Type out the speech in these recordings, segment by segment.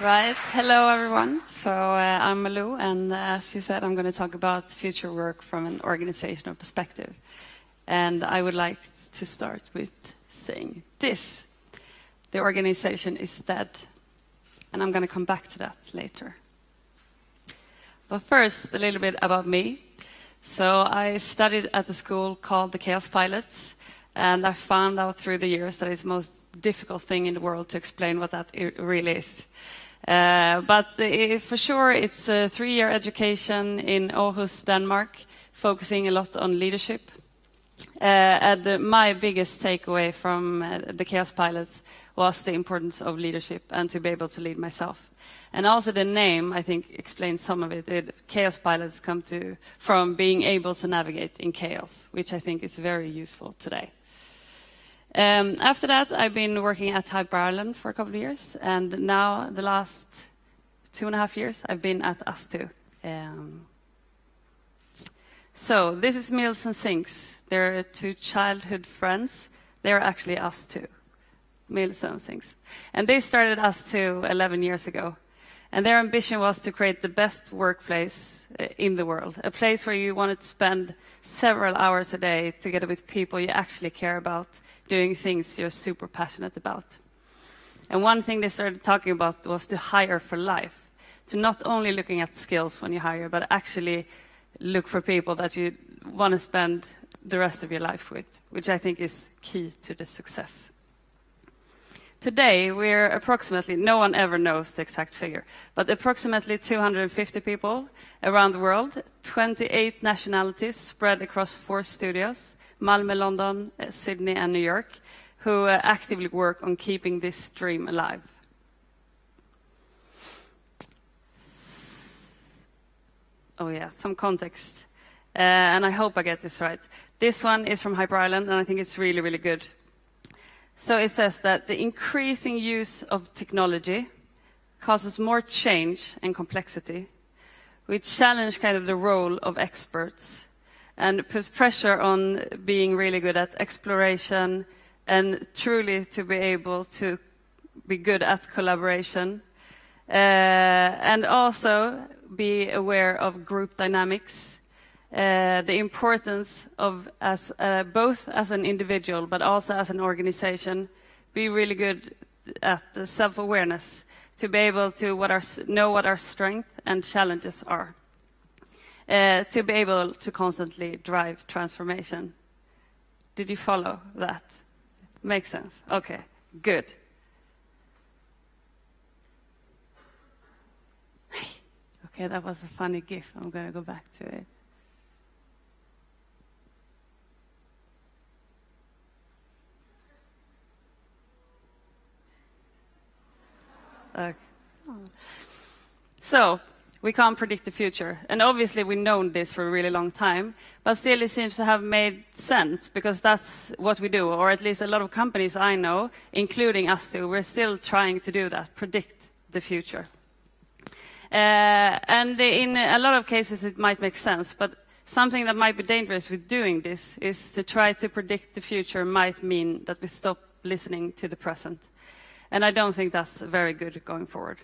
Right. Hello, everyone. So I'm Malou, and as you said, I'm going to talk about future work from an organizational perspective. And I would like to start with saying this. The organization is dead. And I'm going to come back to that later. But first, a little bit about me. So I studied at a school called the Chaos Pilots, and I found out through the years that it's the most difficult thing in the world to explain what that really is. But for sure, it's a 3-year education in Aarhus, Denmark, focusing a lot on leadership. And my biggest takeaway from the Chaos Pilots was the importance of leadership and to be able to lead myself. And also the name, I think, explains some of it. Chaos Pilots come from being able to navigate in chaos, which I think is very useful today. After that, I've been working at Hyper Ireland for a couple of years, and now the last 2.5 years, I've been at ustwo. So this is Meals and Sinks. They're 2 childhood friends. They're actually ustwo, Meals and Sinks. And they started ustwo 11 years ago. And their ambition was to create the best workplace in the world, a place where you wanted to spend several hours a day together with people you actually care about, doing things you're super passionate about. And one thing they started talking about was to hire for life, to not only looking at skills when you hire, but actually look for people that you want to spend the rest of your life with, which I think is key to the success. Today, we're approximately, no one ever knows the exact figure, but approximately 250 people around the world, 28 nationalities spread across 4 studios, Malmö, London, Sydney, and New York, who actively work on keeping this dream alive. Oh yeah, some context. And I hope I get this right. This one is from Hyper Ireland, and I think it's really, really good. So it says that the increasing use of technology causes more change and complexity, which challenge kind of the role of experts and puts pressure on being really good at exploration and truly to be able to be good at collaboration, and also be aware of group dynamics, the importance of both as an individual but also as an organization, be really good at the self-awareness, to be able to know what our strengths and challenges are, to be able to constantly drive transformation. Did you follow that? Makes sense? Okay, good. Okay, that was a funny gif. I'm going to go back to it. Okay. So, we can't predict the future. And obviously we've known this for a really long time, but still it seems to have made sense because that's what we do, or at least a lot of companies I know, including ustwo, we're still trying to do that, predict the future. And in a lot of cases it might make sense, but something that might be dangerous with doing this is to try to predict the future might mean that we stop listening to the present. And I don't think that's very good going forward.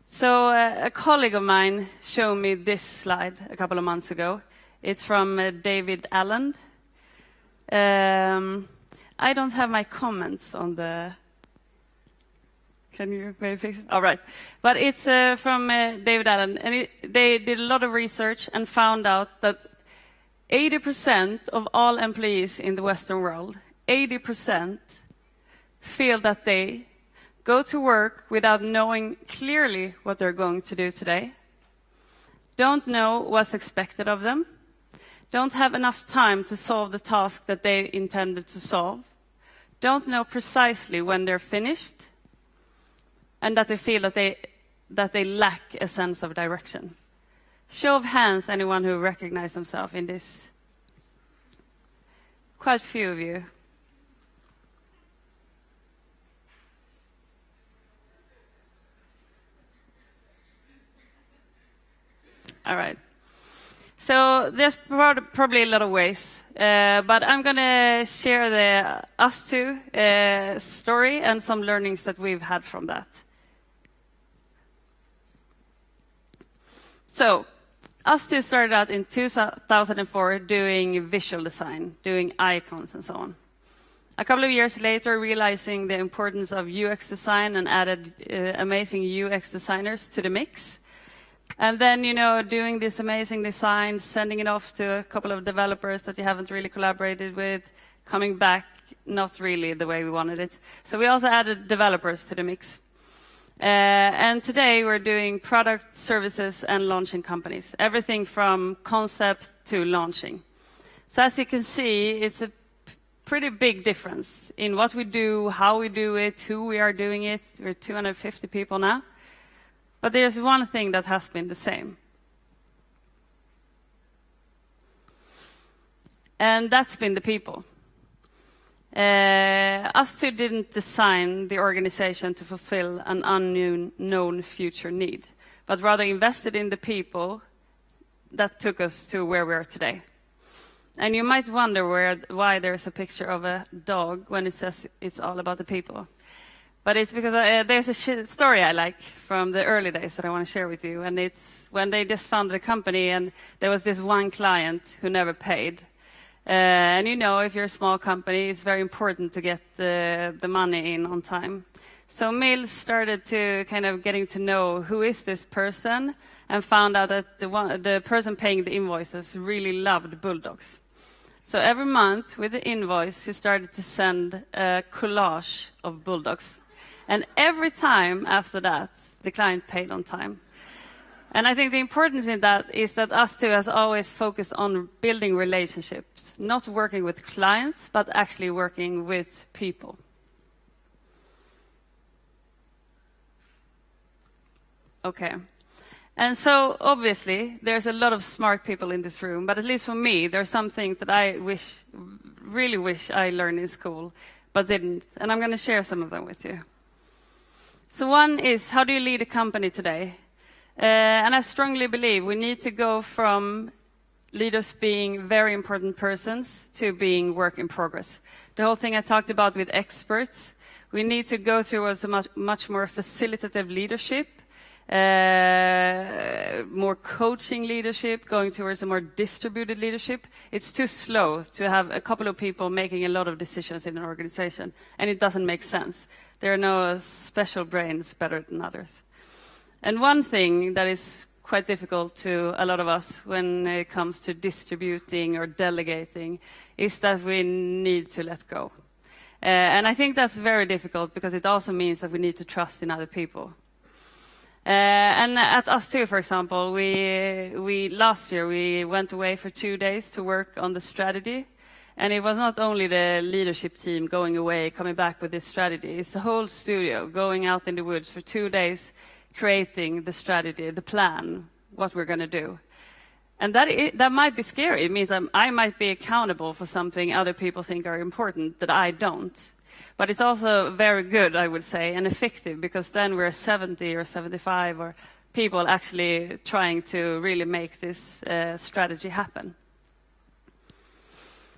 So a colleague of mine showed me this slide a couple of months ago. It's from David Allen. I don't have my comments on the... Can you maybe fix it? All right. But it's from David Allen. And they did a lot of research and found out that 80% of all employees in the Western world, 80%, feel that they go to work without knowing clearly what they're going to do today, don't know what's expected of them, don't have enough time to solve the task that they intended to solve, don't know precisely when they're finished, and that they feel that they lack a sense of direction. Show of hands, anyone who recognizes themselves in this? Quite a few of you. All right. So there's probably a lot of ways, but I'm going to share the ustwo story and some learnings that we've had from that So, ustwo started out in 2004 doing visual design, doing icons and so on. A couple of years later, realizing the importance of UX design and added amazing UX designers to the mix. And then, doing this amazing design, sending it off to a couple of developers that you haven't really collaborated with, coming back, not really the way we wanted it. So we also added developers to the mix. And today we're doing product, services, and launching companies. Everything from concept to launching. So as you can see, it's a pretty big difference in what we do, how we do it, who we are doing it. We're 250 people now. But there's one thing that has been the same. And that's been the people. Ustwo didn't design the organization to fulfill an unknown future need, but rather invested in the people that took us to where we are today. And you might wonder why there's a picture of a dog when it says it's all about the people. But it's because there's a story I like from the early days that I want to share with you. And it's when they just founded a company and there was this one client who never paid. And if you're a small company, it's very important to get the money in on time. So Mills started to kind of getting to know who is this person and found out that the person paying the invoices really loved bulldogs. So every month with the invoice, he started to send a collage of bulldogs. And every time after that, the client paid on time. And I think the importance in that is that ustwo has always focused on building relationships, not working with clients, but actually working with people. Okay. And so, obviously, there's a lot of smart people in this room, but at least for me, there's something that I really wish I learned in school, but didn't. And I'm going to share some of them with you. So one is, how do you lead a company today? And I strongly believe we need to go from leaders being very important persons to being work in progress. The whole thing I talked about with experts, we need to go towards a much more facilitative leadership, more coaching leadership, going towards a more distributed leadership. It's too slow to have a couple of people making a lot of decisions in an organization, and it doesn't make sense. There are no special brains better than others. And one thing that is quite difficult to a lot of us when it comes to distributing or delegating is that we need to let go. And I think that's very difficult because it also means that we need to trust in other people. And at ustwo, for example, we last year we went away for 2 days to work on the strategy. And it was not only the leadership team going away, coming back with this strategy. It's the whole studio going out in the woods for 2 days, creating the strategy, the plan, what we're going to do. And that might be scary. It means I might be accountable for something other people think are important that I don't. But it's also very good, I would say, and effective, because then we're 70 or 75 or people actually trying to really make this strategy happen.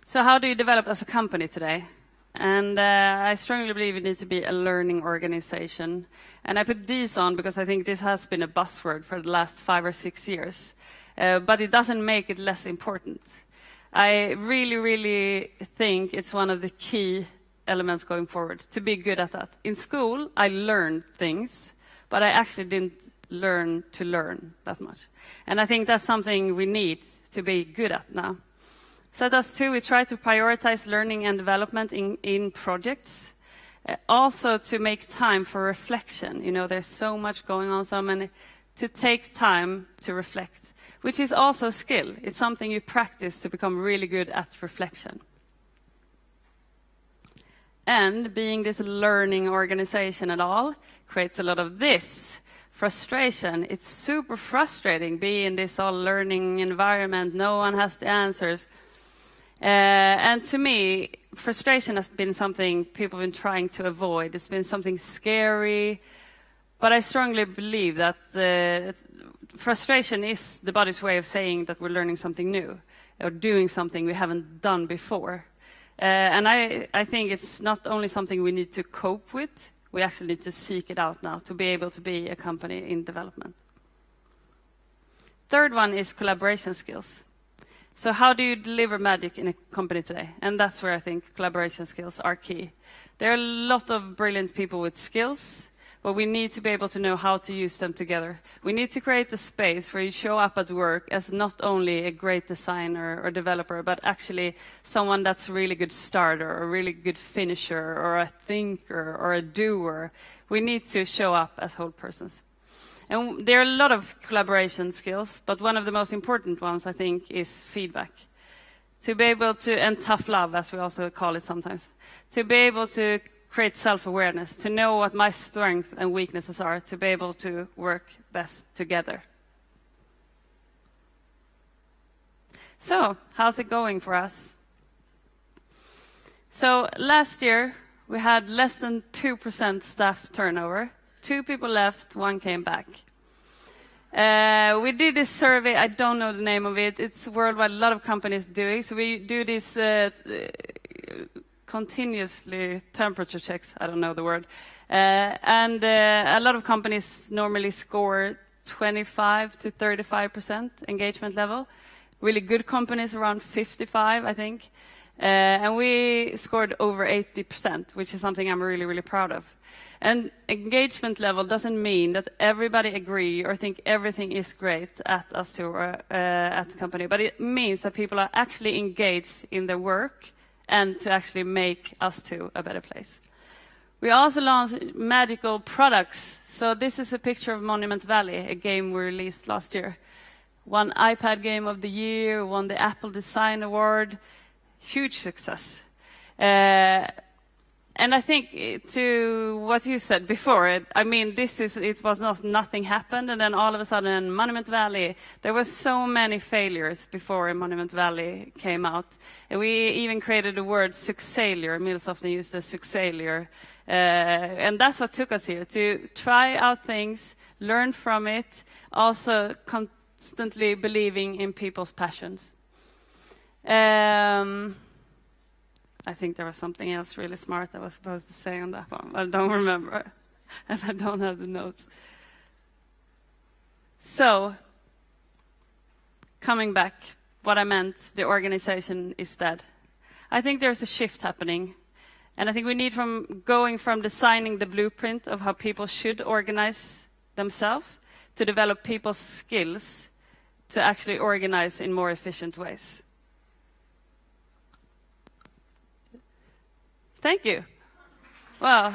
So how do you develop as a company today? And I strongly believe it needs to be a learning organization. And I put these on because I think this has been a buzzword for the last 5 or 6 years. But it doesn't make it less important. I really think it's one of the key elements going forward, to be good at that. In school, I learned things, but I actually didn't learn to learn that much. And I think that's something we need to be good at now. So at ustwo, we try to prioritize learning and development in projects. Also to make time for reflection. There's so much going on, so many. To take time to reflect, which is also a skill. It's something you practice to become really good at reflection. And being this learning organization at all creates a lot of this. Frustration. It's super frustrating being in this all learning environment. No one has the answers. And to me, frustration has been something people have been trying to avoid. It's been something scary. But I strongly believe that frustration is the body's way of saying that we're learning something new or doing something we haven't done before. And I think it's not only something we need to cope with, we actually need to seek it out now to be able to be a company in development. Third one is collaboration skills. So how do you deliver magic in a company today? And that's where I think collaboration skills are key. There are a lot of brilliant people with skills, but we need to be able to know how to use them together. We need to create a space where you show up at work as not only a great designer or developer, but actually someone that's a really good starter, or a really good finisher, or a thinker, or a doer. We need to show up as whole persons. And there are a lot of collaboration skills, but one of the most important ones, I think, is feedback. To be able to, and tough love, as we also call it sometimes, to be able to create self-awareness, to know what my strengths and weaknesses are, to be able to work best together. So, how's it going for us? So, last year, we had less than 2% staff turnover. 2 people left, 1 came back. We did this survey, I don't know the name of it, it's worldwide, a lot of companies do it. So we do this continuously temperature checks, I don't know the word. And a lot of companies normally score 25 to 35% engagement level. Really good companies around 55, I think. And we scored over 80%, which is something I'm really, really proud of. And engagement level doesn't mean that everybody agree or think everything is great at ustwo or at the company, but it means that people are actually engaged in their work and to actually make ustwo a better place. We also launched magical products. So this is a picture of Monument Valley, a game we released last year. Won iPad Game of the Year, won the Apple Design Award. Huge success. And I think to what you said before, it was not nothing happened, and then all of a sudden in Monument Valley, there were so many failures before Monument Valley came out. And we even created the word successfailure. Microsoft used the successfailure. And that's what took us here, to try out things, learn from it, also constantly believing in people's passions. I think there was something else really smart I was supposed to say on that one, but I don't remember, and I don't have the notes. So, coming back, what I meant, the organization is dead. I think there's a shift happening, and I think we need going from designing the blueprint of how people should organize themselves to develop people's skills to actually organize in more efficient ways. Thank you. Well,